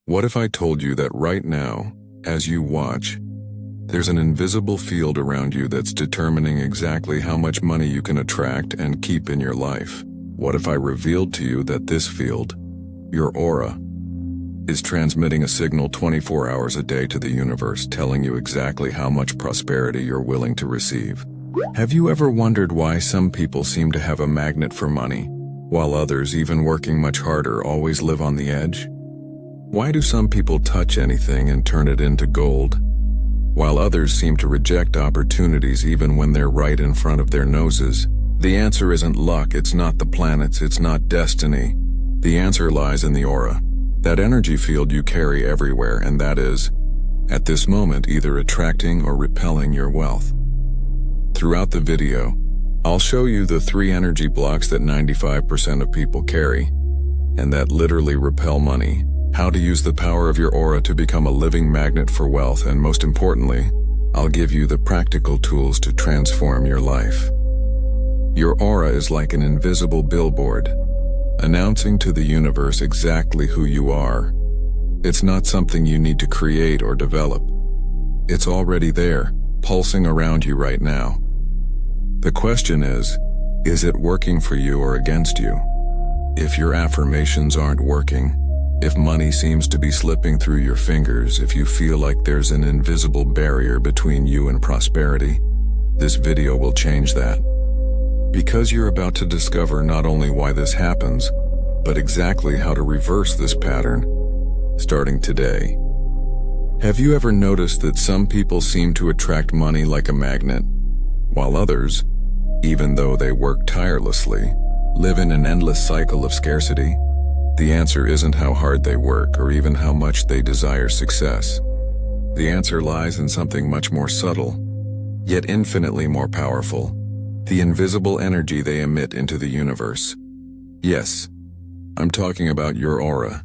What if I told you that right now, as you watch, there's an invisible field around you that's determining exactly how much money you can attract and keep in your life? What if I revealed to you that this field, your aura, is transmitting a signal 24 hours a day to the universe, telling you exactly how much prosperity you're willing to receive? Have you ever wondered why some people seem to have a magnet for money, while others, even working much harder, always live on the edge? Why do some people touch anything and turn it into gold, while others seem to reject opportunities even when they're right in front of their noses? The answer isn't luck, it's not the planets, it's not destiny. The answer lies in the aura, that energy field you carry everywhere, and that is, at this moment, either attracting or repelling your wealth. Throughout the video, I'll show you the 3 energy blocks that 95% of people carry, and that literally repel money, how to use the power of your aura to become a living magnet for wealth, and most importantly, I'll give you the practical tools to transform your life. Your aura is like an invisible billboard, announcing to the universe exactly who you are. It's not something you need to create or develop. It's already there, pulsing around you right now. The question is it working for you or against you? If your affirmations aren't working, if money seems to be slipping through your fingers, if you feel like there's an invisible barrier between you and prosperity, this video will change that. Because you're about to discover not only why this happens, but exactly how to reverse this pattern, starting today. Have you ever noticed that some people seem to attract money like a magnet, while others, even though they work tirelessly, live in an endless cycle of scarcity? The answer isn't how hard they work or even how much they desire success. The answer lies in something much more subtle, yet infinitely more powerful: the invisible energy they emit into the universe. Yes, I'm talking about your aura,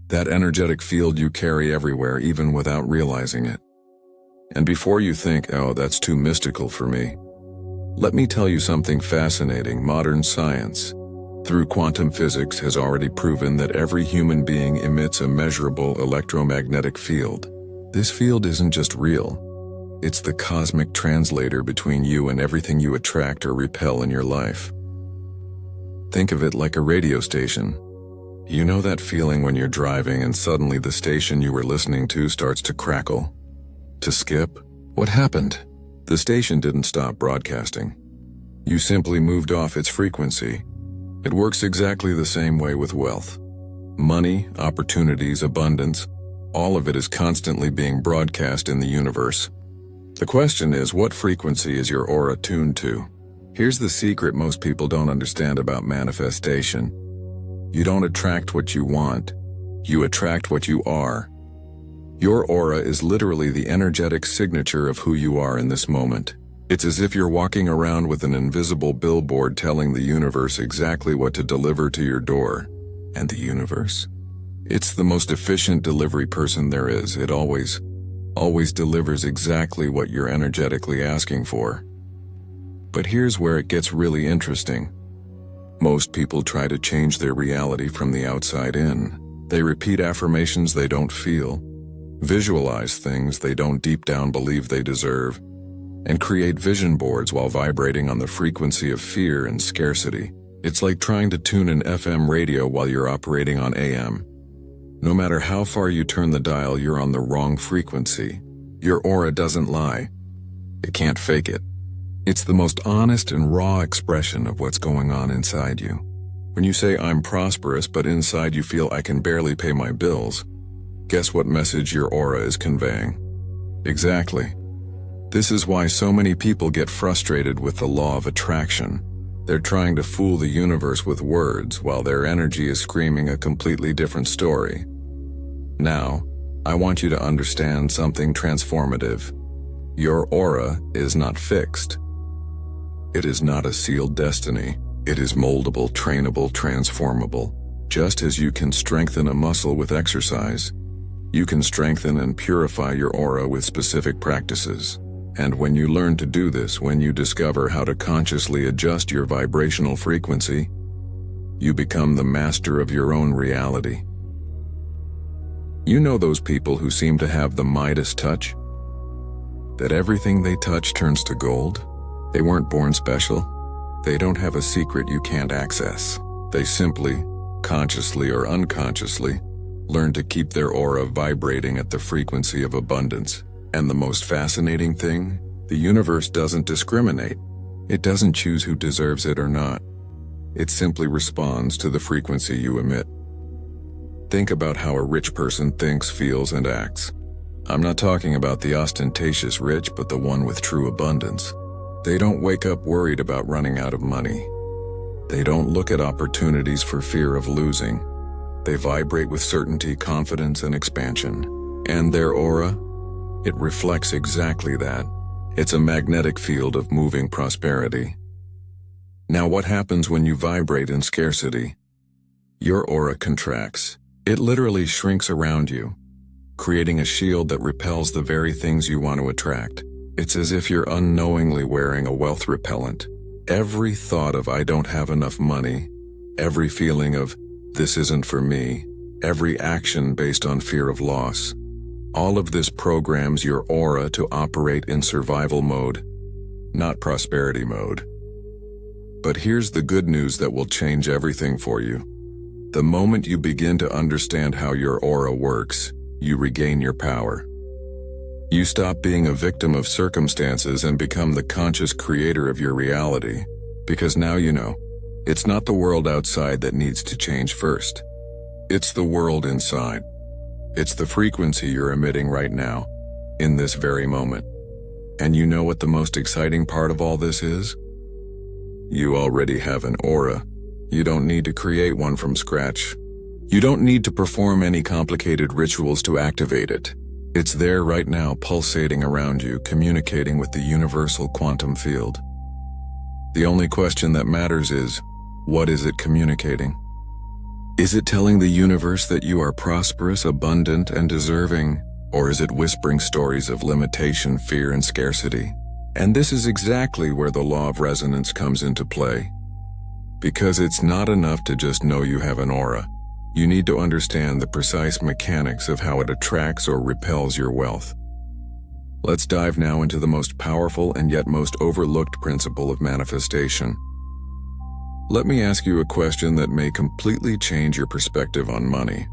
that energetic field you carry everywhere even without realizing it. And before you think, oh, that's too mystical for me, let me tell you something fascinating. Modern science, through quantum physics, has already proven that every human being emits a measurable electromagnetic field. This field isn't just real. It's the cosmic translator between you and everything you attract or repel in your life. Think of it like a radio station. You know that feeling when you're driving and suddenly the station you were listening to starts to crackle, to skip? What happened? The station didn't stop broadcasting. You simply moved off its frequency. It works exactly the same way with wealth. Money, opportunities, abundance, all of it is constantly being broadcast in the universe. The question is, what frequency is your aura tuned to? Here's the secret most people don't understand about manifestation. You don't attract what you want. You attract what you are. Your aura is literally the energetic signature of who you are in this moment. It's as if you're walking around with an invisible billboard telling the universe exactly what to deliver to your door. And the universe? It's the most efficient delivery person there is. It always delivers exactly what you're energetically asking for. But here's where it gets really interesting. Most people try to change their reality from the outside in. They repeat affirmations they don't feel, visualize things they don't deep down believe they deserve, and create vision boards while vibrating on the frequency of fear and scarcity. It's like trying to tune an FM radio while you're operating on AM. No matter how far you turn the dial, you're on the wrong frequency. Your aura doesn't lie. It can't fake it. It's the most honest and raw expression of what's going on inside you. When you say, I'm prosperous, but inside you feel I can barely pay my bills, guess what message your aura is conveying? Exactly. This is why so many people get frustrated with the law of attraction. They're trying to fool the universe with words while their energy is screaming a completely different story. Now, I want you to understand something transformative. Your aura is not fixed. It is not a sealed destiny. It is moldable, trainable, transformable. Just as you can strengthen a muscle with exercise, you can strengthen and purify your aura with specific practices. And when you learn to do this, when you discover how to consciously adjust your vibrational frequency, you become the master of your own reality. You know those people who seem to have the Midas touch? That everything they touch turns to gold? They weren't born special. They don't have a secret you can't access. They simply, consciously or unconsciously, learn to keep their aura vibrating at the frequency of abundance. And the most fascinating thing, the universe doesn't discriminate. It doesn't choose who deserves it or not. It simply responds to the frequency you emit. Think about how a rich person thinks, feels, and acts. I'm not talking about the ostentatious rich, but the one with true abundance. They don't wake up worried about running out of money. They don't look at opportunities for fear of losing. They vibrate with certainty, confidence, and expansion. And their aura? It reflects exactly that. It's a magnetic field of moving prosperity. Now, what happens when you vibrate in scarcity? Your aura contracts. It literally shrinks around you, creating a shield that repels the very things you want to attract. It's as if you're unknowingly wearing a wealth repellent. Every thought of "I don't have enough money," every feeling of "this isn't for me," every action based on fear of loss, all of this programs your aura to operate in survival mode, not prosperity mode. But here's the good news that will change everything for you. The moment you begin to understand how your aura works, you regain your power. You stop being a victim of circumstances and become the conscious creator of your reality, because now you know, it's not the world outside that needs to change first. It's the world inside. It's the frequency you're emitting right now, in this very moment. And you know what the most exciting part of all this is? You already have an aura. You don't need to create one from scratch. You don't need to perform any complicated rituals to activate it. It's there right now, pulsating around you, communicating with the universal quantum field. The only question that matters is, what is it communicating? Is it telling the universe that you are prosperous, abundant, and deserving? Or is it whispering stories of limitation, fear, and scarcity? And this is exactly where the law of resonance comes into play. Because it's not enough to just know you have an aura. You need to understand the precise mechanics of how it attracts or repels your wealth. Let's dive now into the most powerful and yet most overlooked principle of manifestation. Let me ask you a question that may completely change your perspective on money.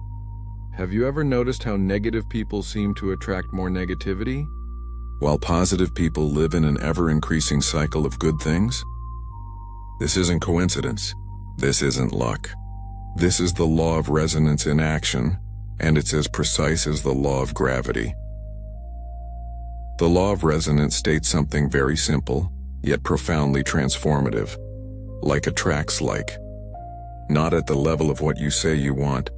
Have you ever noticed how negative people seem to attract more negativity, while positive people live in an ever-increasing cycle of good things? This isn't coincidence. This isn't luck. This is the law of resonance in action, and it's as precise as the law of gravity. The law of resonance states something very simple, yet profoundly transformative. Like attracts like. Not at the level of what you say you want,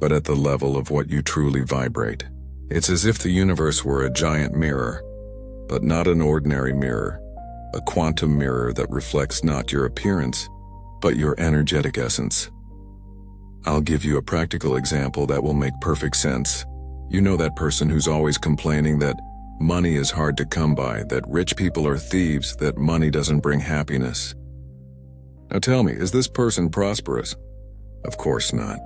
but at the level of what you truly vibrate. It's as if the universe were a giant mirror, but not an ordinary mirror, a quantum mirror that reflects not your appearance, but your energetic essence. I'll give you a practical example that will make perfect sense. You know that person who's always complaining that money is hard to come by, that rich people are thieves, that money doesn't bring happiness. Now tell me, is this person prosperous? Of course not.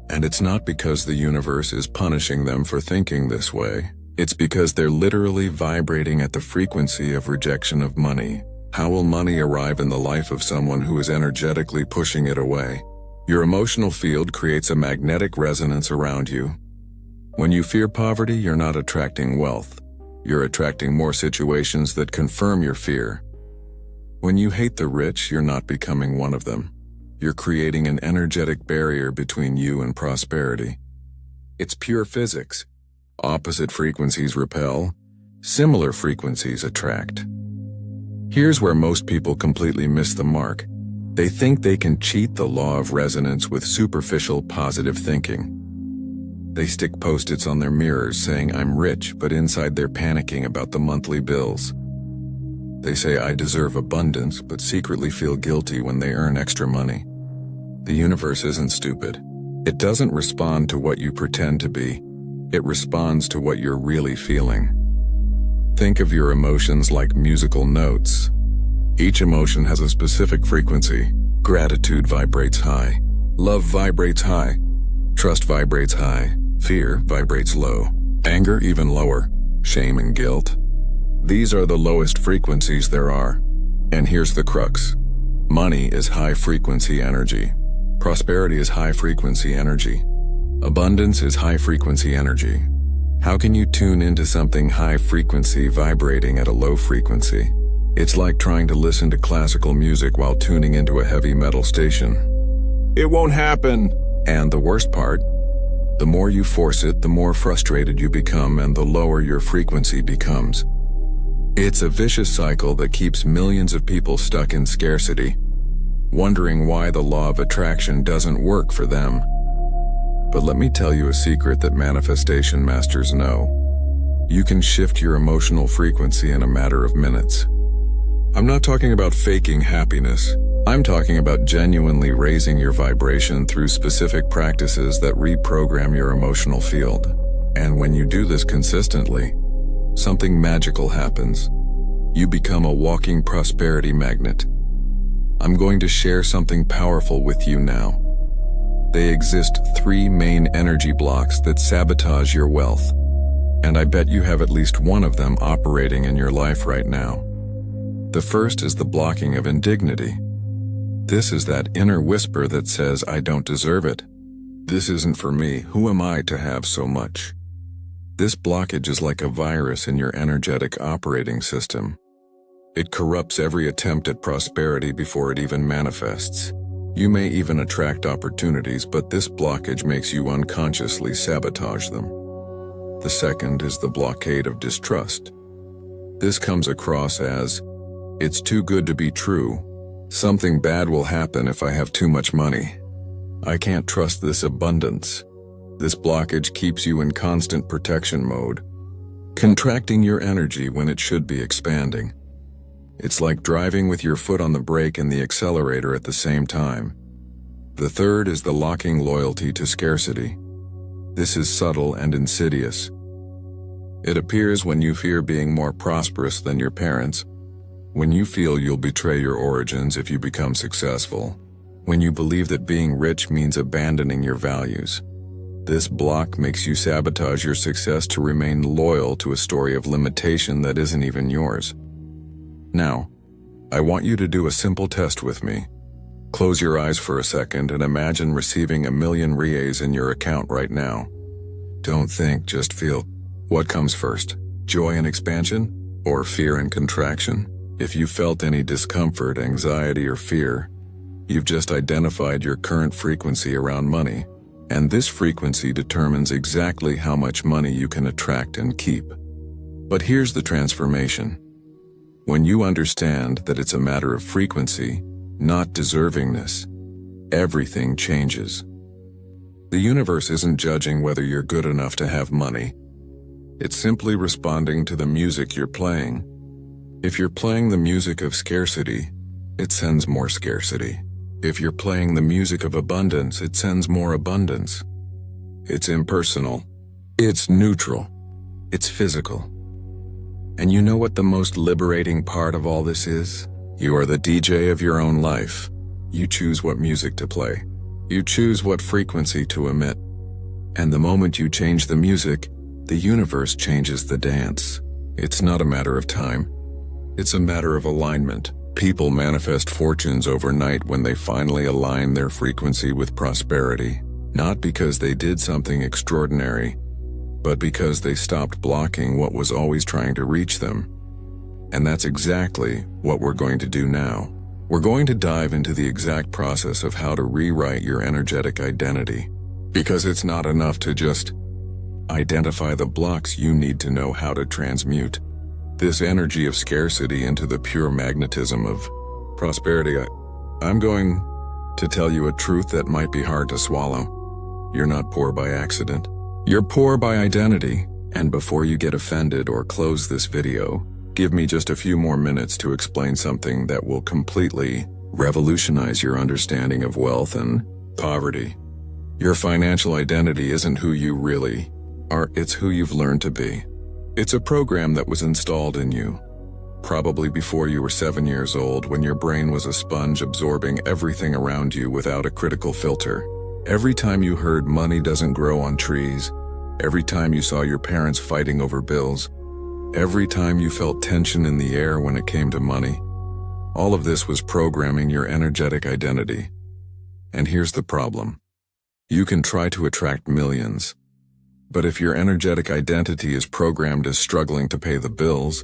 And it's not because the universe is punishing them for thinking this way. It's because they're literally vibrating at the frequency of rejection of money. How will money arrive in the life of someone who is energetically pushing it away? Your emotional field creates a magnetic resonance around you. When you fear poverty, you're not attracting wealth. You're attracting more situations that confirm your fear. When you hate the rich, you're not becoming one of them. You're creating an energetic barrier between you and prosperity. It's pure physics. Opposite frequencies repel, similar frequencies attract. Here's where most people completely miss the mark. They think they can cheat the law of resonance with superficial positive thinking. They stick post-its on their mirrors saying, "I'm rich," but inside they're panicking about the monthly bills. They say, "I deserve abundance," but secretly feel guilty when they earn extra money. The universe isn't stupid. It doesn't respond to what you pretend to be. It responds to what you're really feeling. Think of your emotions like musical notes. Each emotion has a specific frequency. Gratitude vibrates high. Love vibrates high. Trust vibrates high. Fear vibrates low. Anger even lower. Shame and guilt. These are the lowest frequencies there are. And here's the crux. Money is high-frequency energy. Prosperity is high-frequency energy. Abundance is high-frequency energy. How can you tune into something high-frequency vibrating at a low frequency? It's like trying to listen to classical music while tuning into a heavy metal station. It won't happen. And the worst part, the more you force it, the more frustrated you become and the lower your frequency becomes. It's a vicious cycle that keeps millions of people stuck in scarcity, wondering why the law of attraction doesn't work for them. But let me tell you a secret that manifestation masters know. You can shift your emotional frequency in a matter of minutes. I'm not talking about faking happiness. I'm talking about genuinely raising your vibration through specific practices that reprogram your emotional field. And when you do this consistently, something magical happens. You become a walking prosperity magnet. I'm going to share something powerful with you now. They exist 3 main energy blocks that sabotage your wealth. And I bet you have at least one of them operating in your life right now. The first is the blocking of indignity. This is that inner whisper that says, I don't deserve it. This isn't for me. Who am I to have so much? This blockage is like a virus in your energetic operating system. It corrupts every attempt at prosperity before it even manifests. You may even attract opportunities, but this blockage makes you unconsciously sabotage them. The second is the blockade of distrust. This comes across as, it's too good to be true. Something bad will happen if I have too much money. I can't trust this abundance. This blockage keeps you in constant protection mode, contracting your energy when it should be expanding. It's like driving with your foot on the brake and the accelerator at the same time. The third is the locking loyalty to scarcity. This is subtle and insidious. It appears when you fear being more prosperous than your parents, when you feel you'll betray your origins if you become successful, when you believe that being rich means abandoning your values. This block makes you sabotage your success to remain loyal to a story of limitation that isn't even yours. Now, I want you to do a simple test with me. Close your eyes for a second and imagine receiving 1,000,000 reais in your account right now. Don't think, just feel. What comes first? Joy and expansion? Or fear and contraction? If you felt any discomfort, anxiety, or fear, you've just identified your current frequency around money, and this frequency determines exactly how much money you can attract and keep. But here's the transformation. When you understand that it's a matter of frequency, not deservingness, everything changes. The universe isn't judging whether you're good enough to have money. It's simply responding to the music you're playing. If you're playing the music of scarcity, it sends more scarcity. If you're playing the music of abundance, it sends more abundance. It's impersonal. It's neutral. It's physical. And you know what the most liberating part of all this is? You are the DJ of your own life. You choose what music to play. You choose what frequency to emit. And the moment you change the music, the universe changes the dance. It's not a matter of time. It's a matter of alignment. People manifest fortunes overnight when they finally align their frequency with prosperity, not because they did something extraordinary, but because they stopped blocking what was always trying to reach them. And that's exactly what we're going to do now. We're going to dive into the exact process of how to rewrite your energetic identity, because it's not enough to just identify the blocks. You need to know how to transmute this energy of scarcity into the pure magnetism of prosperity. I'm going to tell you a truth that might be hard to swallow. You're not poor by accident. You're poor by identity. And before you get offended or close this video, give me just a few more minutes to explain something that will completely revolutionize your understanding of wealth and poverty. Your financial identity isn't who you really are, it's who you've learned to be. It's a program that was installed in you, probably before you were 7 years old, when your brain was a sponge absorbing everything around you without a critical filter. Every time you heard money doesn't grow on trees, every time you saw your parents fighting over bills, every time you felt tension in the air when it came to money. All of this was programming your energetic identity. And here's the problem. You can try to attract millions, but if your energetic identity is programmed as struggling to pay the bills,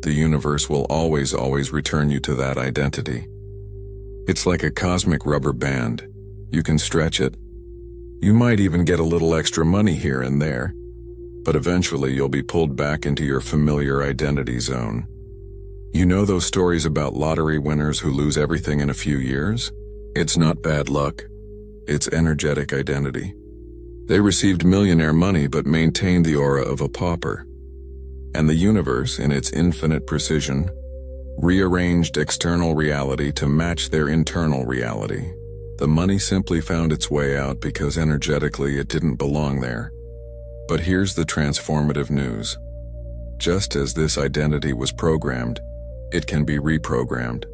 the universe will always return you to that identity. It's like a cosmic rubber band. You can stretch it. You might even get a little extra money here and there, but eventually you'll be pulled back into your familiar identity zone. You know those stories about lottery winners who lose everything in a few years? It's not bad luck. It's energetic identity. They received millionaire money but maintained the aura of a pauper. And the universe, in its infinite precision, rearranged external reality to match their internal reality. The money simply found its way out because energetically it didn't belong there. But here's the transformative news. Just as this identity was programmed, it can be reprogrammed.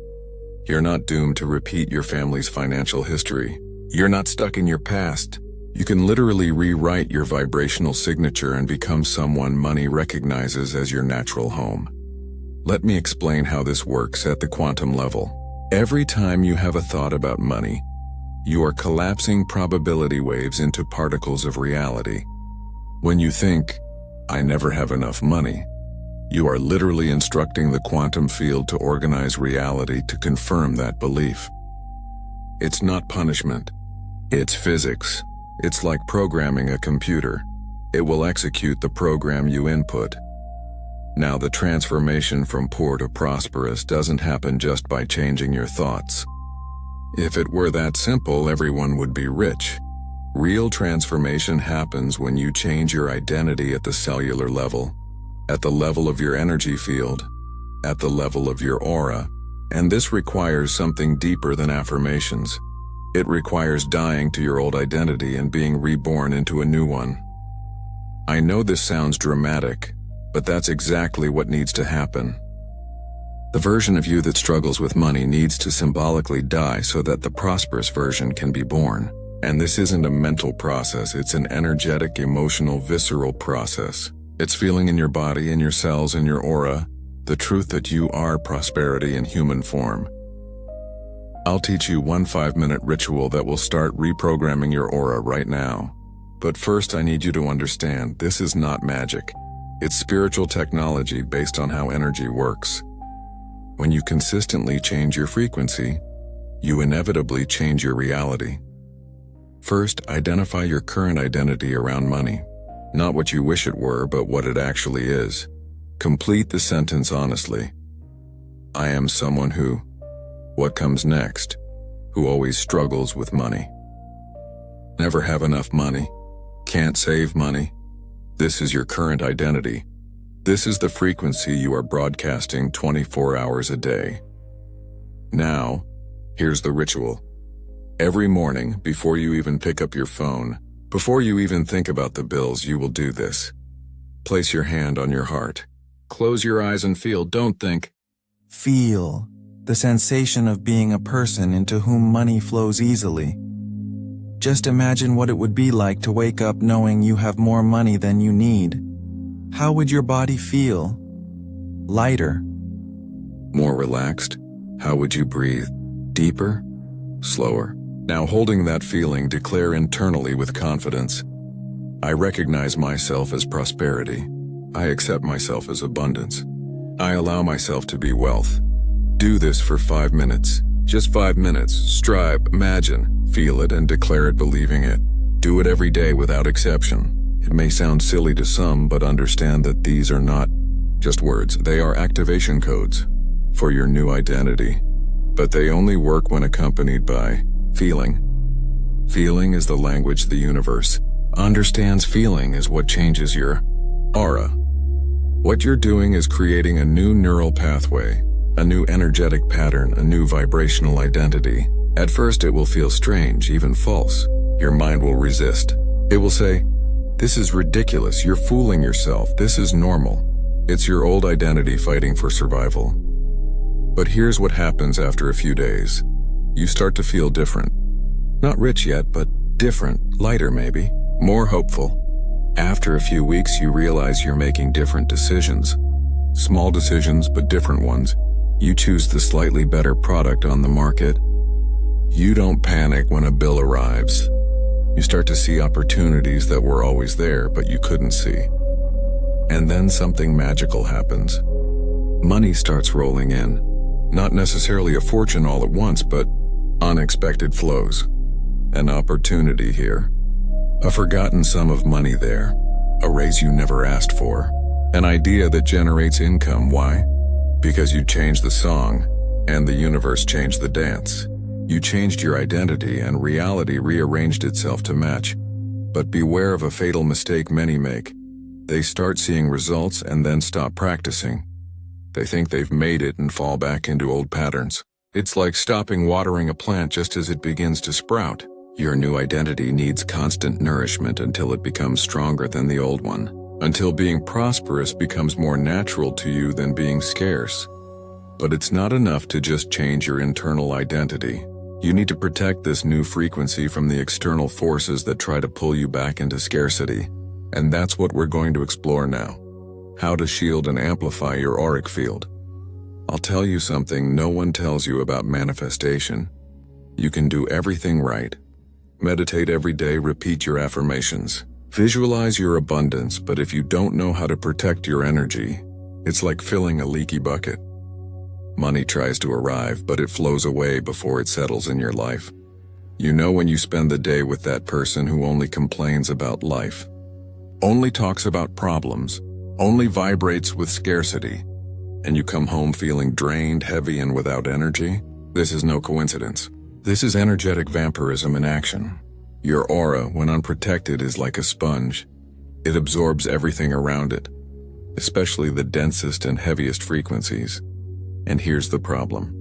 You're not doomed to repeat your family's financial history. You're not stuck in your past. You can literally rewrite your vibrational signature and become someone money recognizes as your natural home. Let me explain how this works at the quantum level. Every time you have a thought about money, you are collapsing probability waves into particles of reality. When you think, "I never have enough money," you are literally instructing the quantum field to organize reality to confirm that belief. It's not punishment. It's physics. It's like programming a computer. It will execute the program you input. Now, the transformation from poor to prosperous doesn't happen just by changing your thoughts. If it were that simple, everyone would be rich. Real transformation happens when you change your identity at the cellular level, at the level of your energy field, at the level of your aura, and this requires something deeper than affirmations. It requires dying to your old identity and being reborn into a new one. I know this sounds dramatic, but that's exactly what needs to happen. The version of you that struggles with money needs to symbolically die so that the prosperous version can be born. And this isn't a mental process, it's an energetic, emotional, visceral process. It's feeling in your body, in your cells, in your aura, the truth that you are prosperity in human form. I'll teach you one 5-minute ritual that will start reprogramming your aura right now. But first, I need you to understand, this is not magic. It's spiritual technology based on how energy works. When you consistently change your frequency, you inevitably change your reality. First, identify your current identity around money. Not what you wish it were, but what it actually is. Complete the sentence honestly. I am someone who. What comes next? Who always struggles with money. Never have enough money. Can't save money. This is your current identity. This is the frequency you are broadcasting 24 hours a day. Now, here's the ritual. Every morning, before you even pick up your phone, before you even think about the bills, you will do this. Place your hand on your heart. Close your eyes and feel, don't think. Feel the sensation of being a person into whom money flows easily. Just imagine what it would be like to wake up knowing you have more money than you need. How would your body feel? Lighter? More relaxed? How would you breathe? Deeper? Slower? Now, holding that feeling, declare internally with confidence, I recognize myself as prosperity. I accept myself as abundance. I allow myself to be wealth. Do this for 5 minutes. Just 5 minutes. Strive, imagine, feel it, and declare it believing it. Do it every day without exception. It may sound silly to some, but understand that these are not just words. They are activation codes for your new identity. But they only work when accompanied by feeling. Feeling is the language the universe understands. Feeling is what changes your aura. What you're doing is creating a new neural pathway, a new energetic pattern, a new vibrational identity. At first, it will feel strange, even false. Your mind will resist. It will say, "This is ridiculous. You're fooling yourself. This is normal." It's your old identity fighting for survival. But here's what happens after a few days. You start to feel different. Not rich yet, but different, lighter maybe, more hopeful. After a few weeks, you realize you're making different decisions. Small decisions, but different ones. You choose the slightly better product on the market. You don't panic when a bill arrives. You start to see opportunities that were always there, but you couldn't see. And then something magical happens. Money starts rolling in. Not necessarily a fortune all at once, but unexpected flows. An opportunity here. A forgotten sum of money there. A raise you never asked for. An idea that generates income. Why? Because you changed the song, and the universe changed the dance. You changed your identity, and reality rearranged itself to match. But beware of a fatal mistake many make. They start seeing results and then stop practicing. They think they've made it and fall back into old patterns. It's like stopping watering a plant just as it begins to sprout. Your new identity needs constant nourishment until it becomes stronger than the old one. Until being prosperous becomes more natural to you than being scarce. But it's not enough to just change your internal identity. You need to protect this new frequency from the external forces that try to pull you back into scarcity. And that's what we're going to explore now. How to shield and amplify your auric field. I'll tell you something no one tells you about manifestation. You can do everything right. Meditate every day, repeat your affirmations. Visualize your abundance, but if you don't know how to protect your energy, it's like filling a leaky bucket. Money tries to arrive, but it flows away before it settles in your life. You know when you spend the day with that person who only complains about life, only talks about problems, only vibrates with scarcity, and you come home feeling drained, heavy, and without energy? This is no coincidence. This is energetic vampirism in action. Your aura, when unprotected, is like a sponge. It absorbs everything around it, especially the densest and heaviest frequencies. And here's the problem.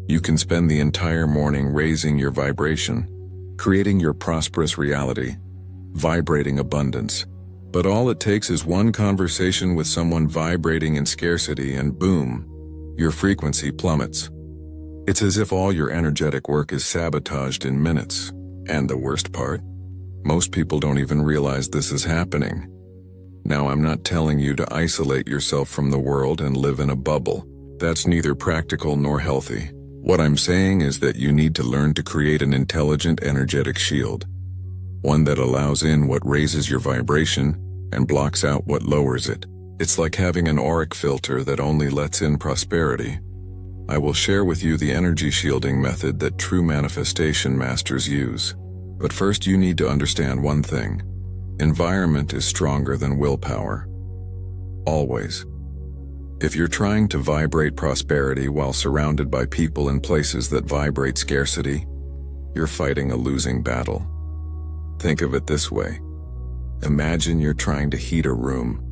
You can spend the entire morning raising your vibration, creating your prosperous reality, vibrating abundance. But all it takes is one conversation with someone vibrating in scarcity and boom, your frequency plummets. It's as if all your energetic work is sabotaged in minutes. And the worst part? Most people don't even realize this is happening. Now, I'm not telling you to isolate yourself from the world and live in a bubble. That's neither practical nor healthy. What I'm saying is that you need to learn to create an intelligent, energetic shield. One that allows in what raises your vibration and blocks out what lowers it. It's like having an auric filter that only lets in prosperity. I will share with you the energy shielding method that true manifestation masters use. But first, you need to understand one thing. Environment is stronger than willpower. Always. If you're trying to vibrate prosperity while surrounded by people and places that vibrate scarcity, you're fighting a losing battle. Think of it this way. Imagine you're trying to heat a room,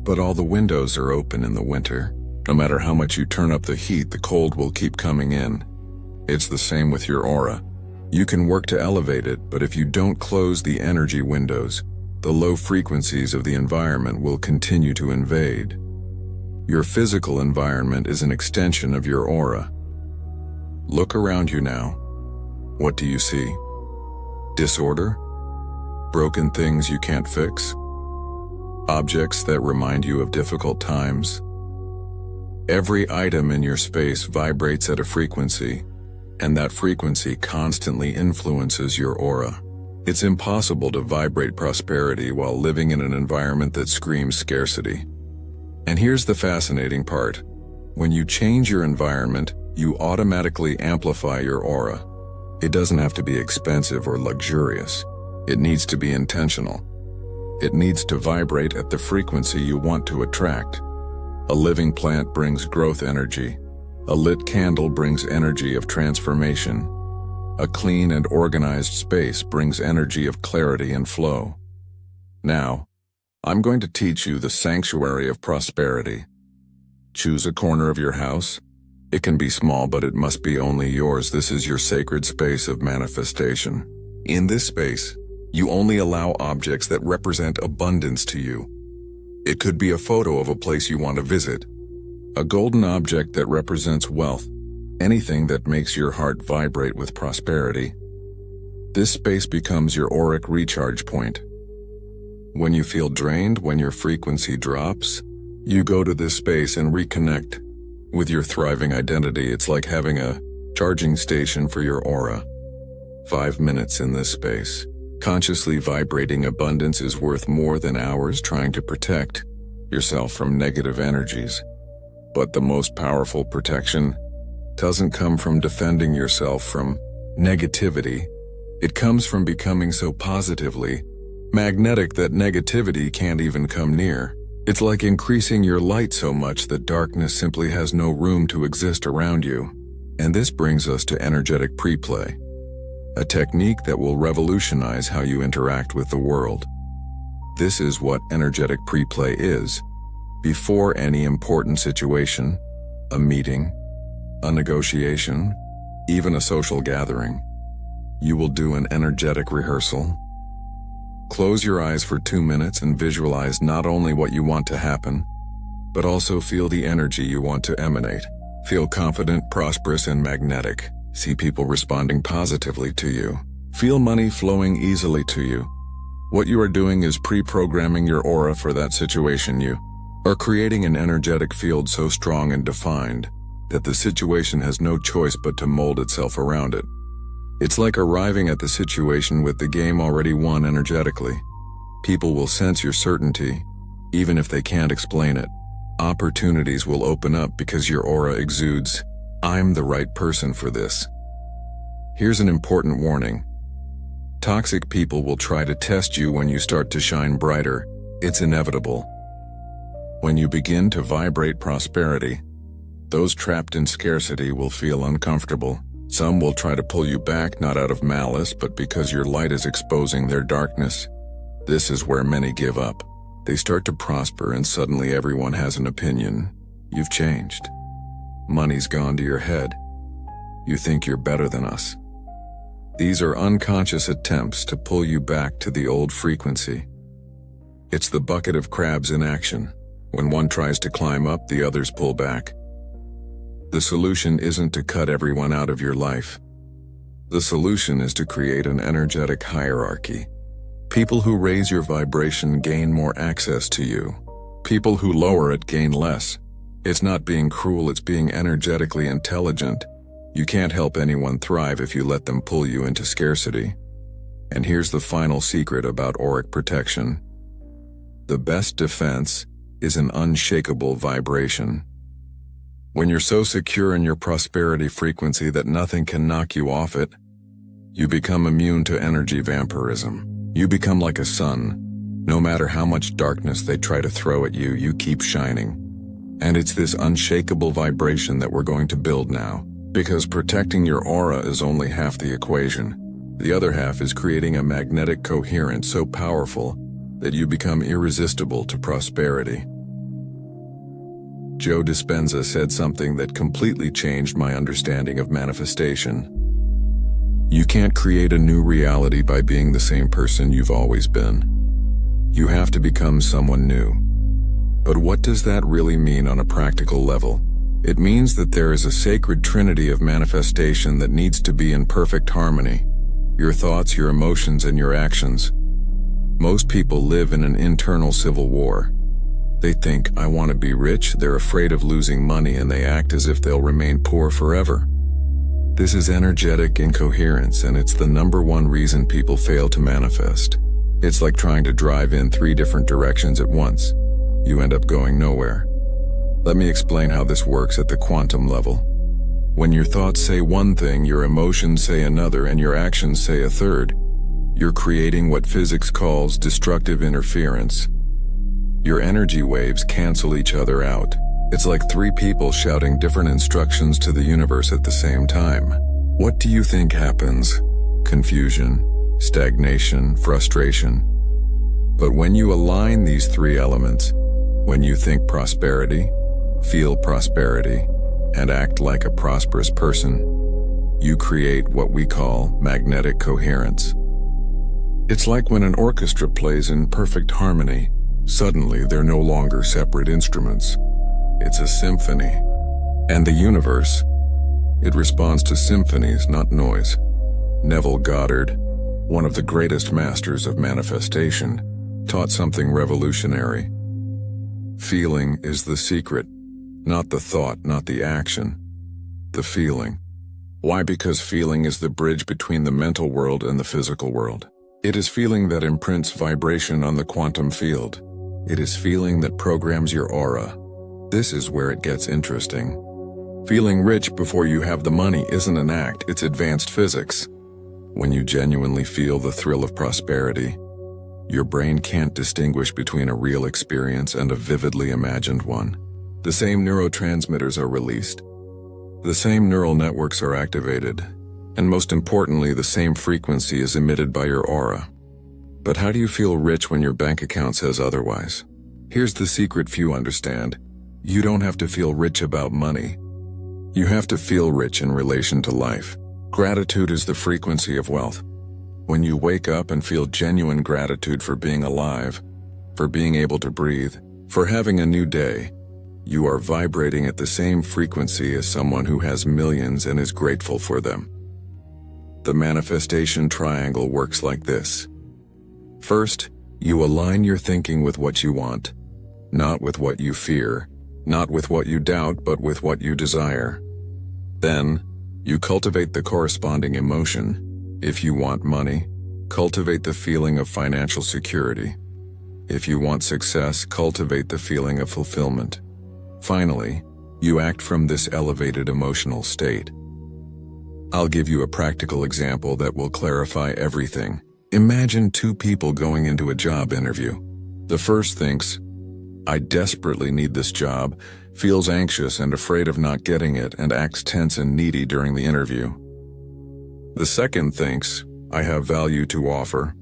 but all the windows are open in the winter. No matter how much you turn up the heat, the cold will keep coming in. It's the same with your aura. You can work to elevate it, but if you don't close the energy windows, the low frequencies of the environment will continue to invade. Your physical environment is an extension of your aura. Look around you now. What do you see? Disorder? Broken things you can't fix? Objects that remind you of difficult times? Every item in your space vibrates at a frequency, and that frequency constantly influences your aura. It's impossible to vibrate prosperity while living in an environment that screams scarcity. And here's the fascinating part. When you change your environment, you automatically amplify your aura. It doesn't have to be expensive or luxurious. It needs to be intentional. It needs to vibrate at the frequency you want to attract. A living plant brings growth energy. A lit candle brings energy of transformation. A clean and organized space brings energy of clarity and flow. Now, I'm going to teach you the sanctuary of prosperity. Choose a corner of your house. It can be small, but it must be only yours. This is your sacred space of manifestation. In this space, you only allow objects that represent abundance to you. It could be a photo of a place you want to visit, a golden object that represents wealth, anything that makes your heart vibrate with prosperity. This space becomes your auric recharge point. When you feel drained, when your frequency drops, you go to this space and reconnect with your thriving identity. It's like having a charging station for your aura. 5 minutes in this space, consciously vibrating abundance is worth more than hours trying to protect yourself from negative energies. But the most powerful protection doesn't come from defending yourself from negativity. It comes from becoming so positively magnetic that negativity can't even come near. It's like increasing your light so much that darkness simply has no room to exist around you. And this brings us to energetic pre-play, a technique that will revolutionize how you interact with the world. This is what energetic pre-play is. Before any important situation, a meeting, a negotiation, even a social gathering, you will do an energetic rehearsal. Close your eyes for 2 minutes and visualize not only what you want to happen, but also feel the energy you want to emanate. Feel confident, prosperous, and magnetic. See people responding positively to you. Feel money flowing easily to you. What you are doing is pre-programming your aura for that situation. You are creating an energetic field so strong and defined that the situation has no choice but to mold itself around it. It's like arriving at the situation with the game already won energetically. People will sense your certainty, even if they can't explain it. Opportunities will open up because your aura exudes, "I'm the right person for this." Here's an important warning. Toxic people will try to test you when you start to shine brighter. It's inevitable. When you begin to vibrate prosperity, those trapped in scarcity will feel uncomfortable. Some will try to pull you back, not out of malice, but because your light is exposing their darkness. This is where many give up. They start to prosper and suddenly everyone has an opinion. You've changed. Money's gone to your head. You think you're better than us. These are unconscious attempts to pull you back to the old frequency. It's the bucket of crabs in action. When one tries to climb up, the others pull back. The solution isn't to cut everyone out of your life. The solution is to create an energetic hierarchy. People who raise your vibration gain more access to you. People who lower it gain less. It's not being cruel, it's being energetically intelligent. You can't help anyone thrive if you let them pull you into scarcity. And here's the final secret about auric protection. The best defense is an unshakable vibration. When you're so secure in your prosperity frequency that nothing can knock you off it, you become immune to energy vampirism. You become like a sun. No matter how much darkness they try to throw at you, you keep shining. And it's this unshakable vibration that we're going to build now. Because protecting your aura is only half the equation. The other half is creating a magnetic coherence so powerful that you become irresistible to prosperity. Joe Dispenza said something that completely changed my understanding of manifestation. You can't create a new reality by being the same person you've always been. You have to become someone new. But what does that really mean on a practical level? It means that there is a sacred trinity of manifestation that needs to be in perfect harmony. Your thoughts, your emotions, and your actions. Most people live in an internal civil war. They think, I want to be rich, they're afraid of losing money, and they act as if they'll remain poor forever. This is energetic incoherence, and it's the #1 reason people fail to manifest. It's like trying to drive in 3 different directions at once. You end up going nowhere. Let me explain how this works at the quantum level. When your thoughts say one thing, your emotions say another, and your actions say a third, you're creating what physics calls destructive interference. Your energy waves cancel each other out. It's like 3 people shouting different instructions to the universe at the same time. What do you think happens? Confusion, stagnation, frustration. But when you align these 3 elements, when you think prosperity, feel prosperity, and act like a prosperous person, you create what we call magnetic coherence. It's like when an orchestra plays in perfect harmony. Suddenly, they're no longer separate instruments. It's a symphony. And the universe, it responds to symphonies, not noise. Neville Goddard, one of the greatest masters of manifestation, taught something revolutionary. Feeling is the secret, not the thought, not the action. The feeling. Why? Because feeling is the bridge between the mental world and the physical world. It is feeling that imprints vibration on the quantum field. It is feeling that programs your aura. This is where it gets interesting. Feeling rich before you have the money isn't an act, it's advanced physics. When you genuinely feel the thrill of prosperity, your brain can't distinguish between a real experience and a vividly imagined one. The same neurotransmitters are released. The same neural networks are activated. And most importantly, the same frequency is emitted by your aura. But how do you feel rich when your bank account says otherwise? Here's the secret few understand. You don't have to feel rich about money. You have to feel rich in relation to life. Gratitude is the frequency of wealth. When you wake up and feel genuine gratitude for being alive, for being able to breathe, for having a new day, you are vibrating at the same frequency as someone who has millions and is grateful for them. The manifestation triangle works like this. First, you align your thinking with what you want, not with what you fear, not with what you doubt, but with what you desire. Then, you cultivate the corresponding emotion. If you want money, cultivate the feeling of financial security. If you want success, cultivate the feeling of fulfillment. Finally, you act from this elevated emotional state. I'll give you a practical example that will clarify everything. Imagine two people going into a job interview. The first thinks, I desperately need this job, feels anxious and afraid of not getting it, and acts tense and needy during the interview. The second thinks, I have value to offer,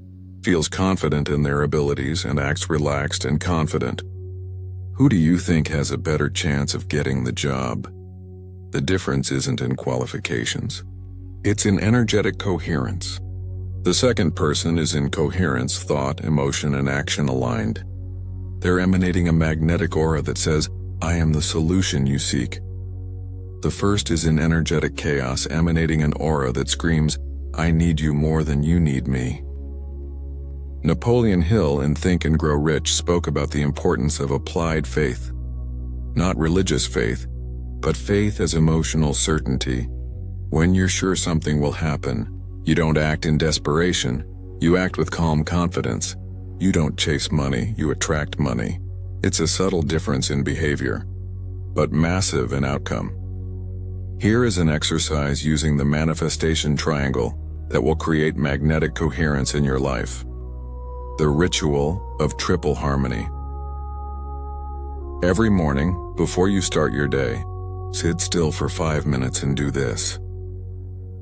feels confident in their abilities, and acts relaxed and confident. Who do you think has a better chance of getting the job? The difference isn't in qualifications. It's in energetic coherence. The second person is in coherence, thought, emotion, and action aligned. They're emanating a magnetic aura that says, I am the solution you seek. The first is in energetic chaos, emanating an aura that screams, I need you more than you need me. Napoleon Hill in Think and Grow Rich spoke about the importance of applied faith. Not religious faith, but faith as emotional certainty. When you're sure something will happen, you don't act in desperation, you act with calm confidence. You don't chase money, you attract money. It's a subtle difference in behavior, but massive in outcome. Here is an exercise using the manifestation triangle that will create magnetic coherence in your life. The ritual of triple harmony. Every morning, before you start your day, sit still for 5 minutes and do this.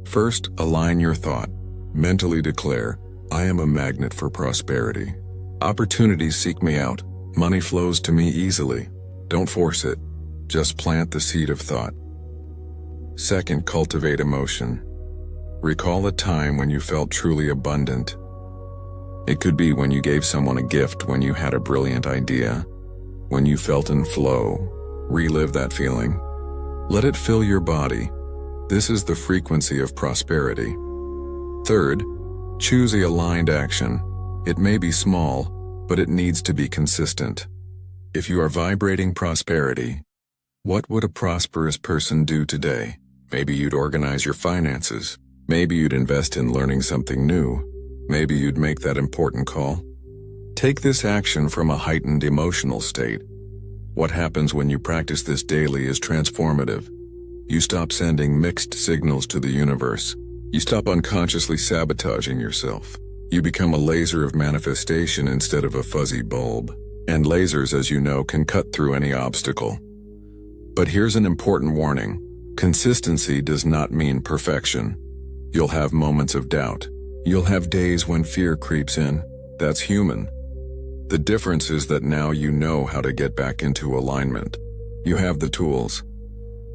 First, align your thought. Mentally declare, I am a magnet for prosperity. Opportunities seek me out. Money flows to me easily. Don't force it. Just plant the seed of thought. Second, cultivate emotion. Recall a time when you felt truly abundant. It could be when you gave someone a gift, when you had a brilliant idea, when you felt in flow. Relive that feeling. Let it fill your body. This is the frequency of prosperity. Third, choose the aligned action. It may be small, but it needs to be consistent. If you are vibrating prosperity, what would a prosperous person do today? Maybe you'd organize your finances. Maybe you'd invest in learning something new. Maybe you'd make that important call. Take this action from a heightened emotional state. What happens when you practice this daily is transformative. You stop sending mixed signals to the universe. You stop unconsciously sabotaging yourself. You become a laser of manifestation instead of a fuzzy bulb. And lasers, as you know, can cut through any obstacle. But here's an important warning. Consistency does not mean perfection. You'll have moments of doubt. You'll have days when fear creeps in. That's human. The difference is that now you know how to get back into alignment. You have the tools.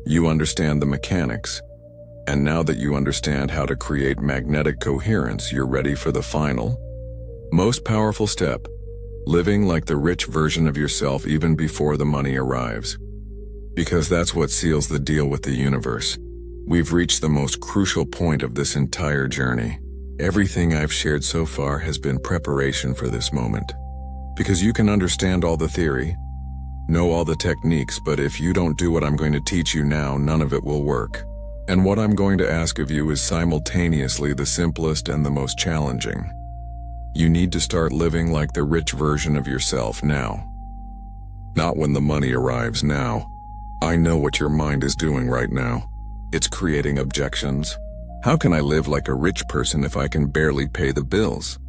You understand the mechanics. And now that you understand how to create magnetic coherence, you're ready for the final, most powerful step. Living like the rich version of yourself even before the money arrives. Because that's what seals the deal with the universe. We've reached the most crucial point of this entire journey. Everything I've shared so far has been preparation for this moment. Because you can understand all the theory, know all the techniques, but if you don't do what I'm going to teach you now, none of it will work. And what I'm going to ask of you is simultaneously the simplest and the most challenging. You need to start living like the rich version of yourself now. Not when the money arrives now. I know what your mind is doing right now. It's creating objections. How can I live like a rich person if I can barely pay the bills?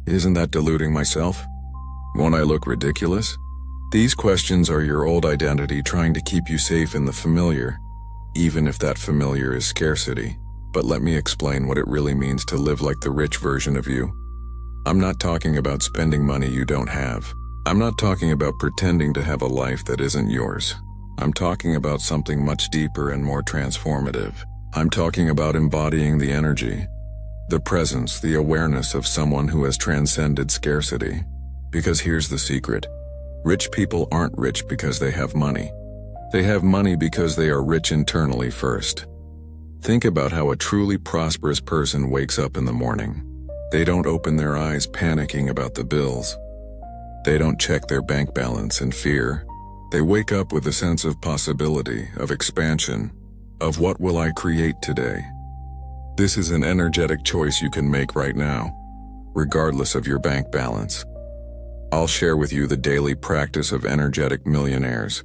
Isn't that deluding myself? Won't I look ridiculous? These questions are your old identity trying to keep you safe in the familiar, even if that familiar is scarcity. But let me explain what it really means to live like the rich version of you. I'm not talking about spending money you don't have. I'm not talking about pretending to have a life that isn't yours. I'm talking about something much deeper and more transformative. I'm talking about embodying the energy, the presence, the awareness of someone who has transcended scarcity. Because here's the secret. Rich people aren't rich because they have money. They have money because they are rich internally first. Think about how a truly prosperous person wakes up in the morning. They don't open their eyes panicking about the bills. They don't check their bank balance in fear. They wake up with a sense of possibility, of expansion, of what will I create today. This is an energetic choice you can make right now, regardless of your bank balance. I'll share with you the daily practice of energetic millionaires,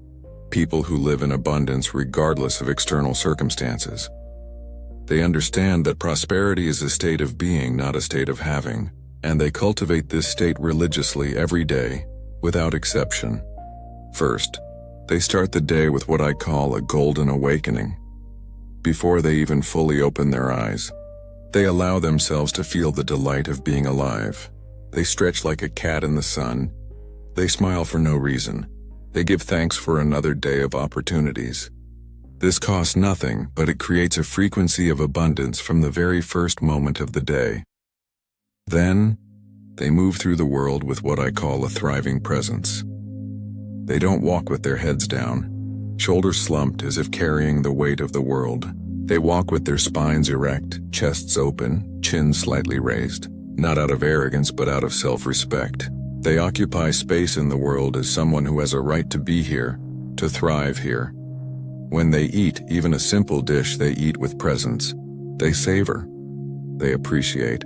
people who live in abundance regardless of external circumstances. They understand that prosperity is a state of being, not a state of having, and they cultivate this state religiously every day, without exception. First, they start the day with what I call a golden awakening. Before they even fully open their eyes, they allow themselves to feel the delight of being alive. They stretch like a cat in the sun. They smile for no reason. They give thanks for another day of opportunities. This costs nothing, but it creates a frequency of abundance from the very first moment of the day. Then, they move through the world with what I call a thriving presence. They don't walk with their heads down, shoulders slumped as if carrying the weight of the world. They walk with their spines erect, chests open, chins slightly raised, not out of arrogance but out of self-respect. They occupy space in the world as someone who has a right to be here, to thrive here. When they eat, even a simple dish, they eat with presence. They savor. They appreciate.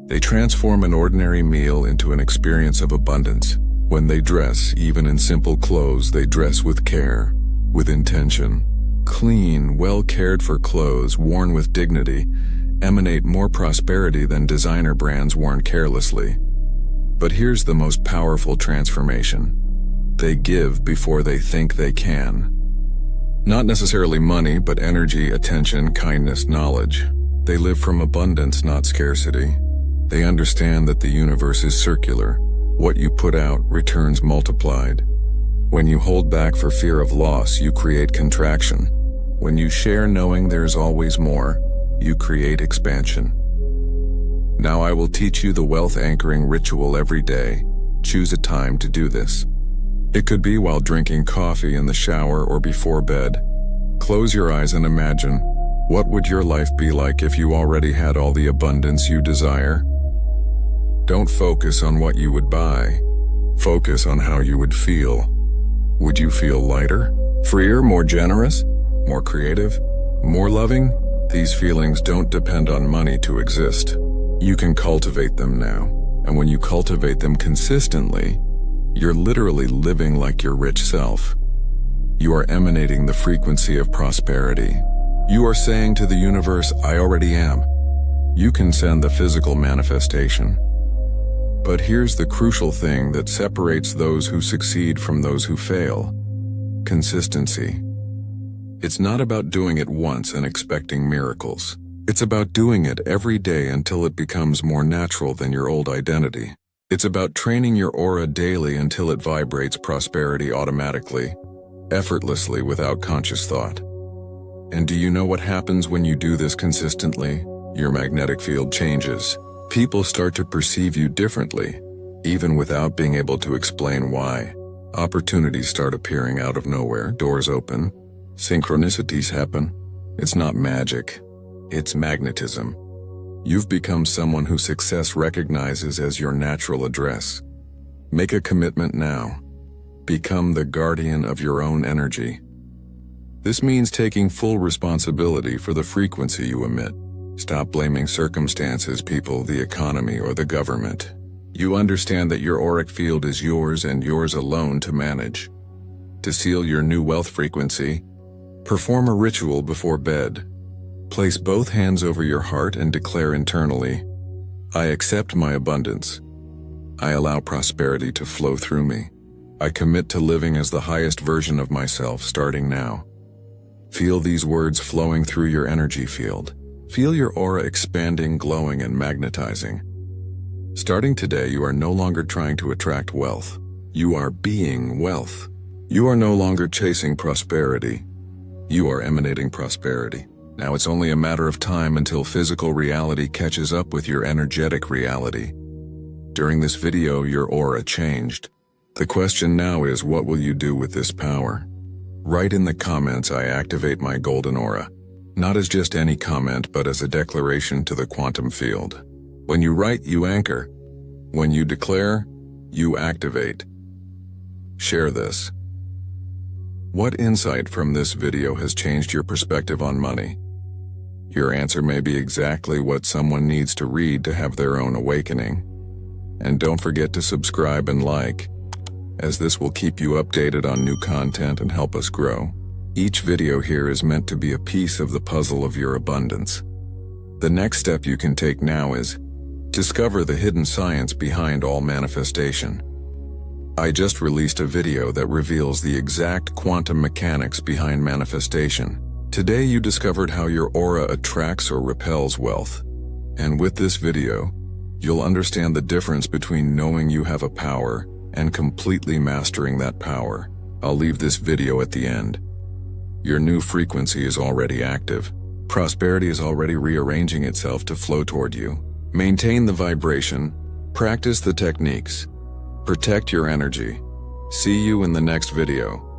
They transform an ordinary meal into an experience of abundance. When they dress, even in simple clothes, they dress with care, with intention. Clean, well-cared-for clothes, worn with dignity, emanate more prosperity than designer brands worn carelessly. But here's the most powerful transformation. They give before they think they can. Not necessarily money, but energy, attention, kindness, knowledge. They live from abundance, not scarcity. They understand that the universe is circular. What you put out returns multiplied. When you hold back for fear of loss, you create contraction. When you share knowing there's always more, you create expansion. Now I will teach you the wealth anchoring ritual every day. Choose a time to do this. It could be while drinking coffee in the shower or before bed. Close your eyes and imagine, what would your life be like if you already had all the abundance you desire? Don't focus on what you would buy. Focus on how you would feel. Would you feel lighter, freer, more generous, more creative, more loving? These feelings don't depend on money to exist. You can cultivate them now, and when you cultivate them consistently, you're literally living like your rich self. You are emanating the frequency of prosperity. You are saying to the universe, I already am. You can send the physical manifestation. But here's the crucial thing that separates those who succeed from those who fail. Consistency. It's not about doing it once and expecting miracles. It's about doing it every day until it becomes more natural than your old identity. It's about training your aura daily until it vibrates prosperity automatically, effortlessly, without conscious thought. And do you know what happens when you do this consistently? Your magnetic field changes. People start to perceive you differently, even without being able to explain why. Opportunities start appearing out of nowhere, doors open, synchronicities happen. It's not magic, it's magnetism. You've become someone who success recognizes as your natural address. Make a commitment now. Become the guardian of your own energy. This means taking full responsibility for the frequency you emit. Stop blaming circumstances, people, the economy, or the government. You understand that your auric field is yours and yours alone to manage. To seal your new wealth frequency, perform a ritual before bed. Place both hands over your heart and declare internally, I accept my abundance. I allow prosperity to flow through me. I commit to living as the highest version of myself starting now. Feel these words flowing through your energy field. Feel your aura expanding, glowing, and magnetizing. Starting today, you are no longer trying to attract wealth. You are being wealth. You are no longer chasing prosperity. You are emanating prosperity. Now it's only a matter of time until physical reality catches up with your energetic reality. During this video, your aura changed. The question now is, what will you do with this power? Write in the comments, I activate my golden aura. Not as just any comment, but as a declaration to the quantum field. When you write, you anchor. When you declare, you activate. Share this. What insight from this video has changed your perspective on money? Your answer may be exactly what someone needs to read to have their own awakening. And don't forget to subscribe and like, as this will keep you updated on new content and help us grow. Each video here is meant to be a piece of the puzzle of your abundance. The next step you can take now is discover the hidden science behind all manifestation. I just released a video that reveals the exact quantum mechanics behind manifestation. Today you discovered how your aura attracts or repels wealth. And with this video, you'll understand the difference between knowing you have a power and completely mastering that power. I'll leave this video at the end. Your new frequency is already active. Prosperity is already rearranging itself to flow toward you. Maintain the vibration, practice the techniques, protect your energy. See you in the next video.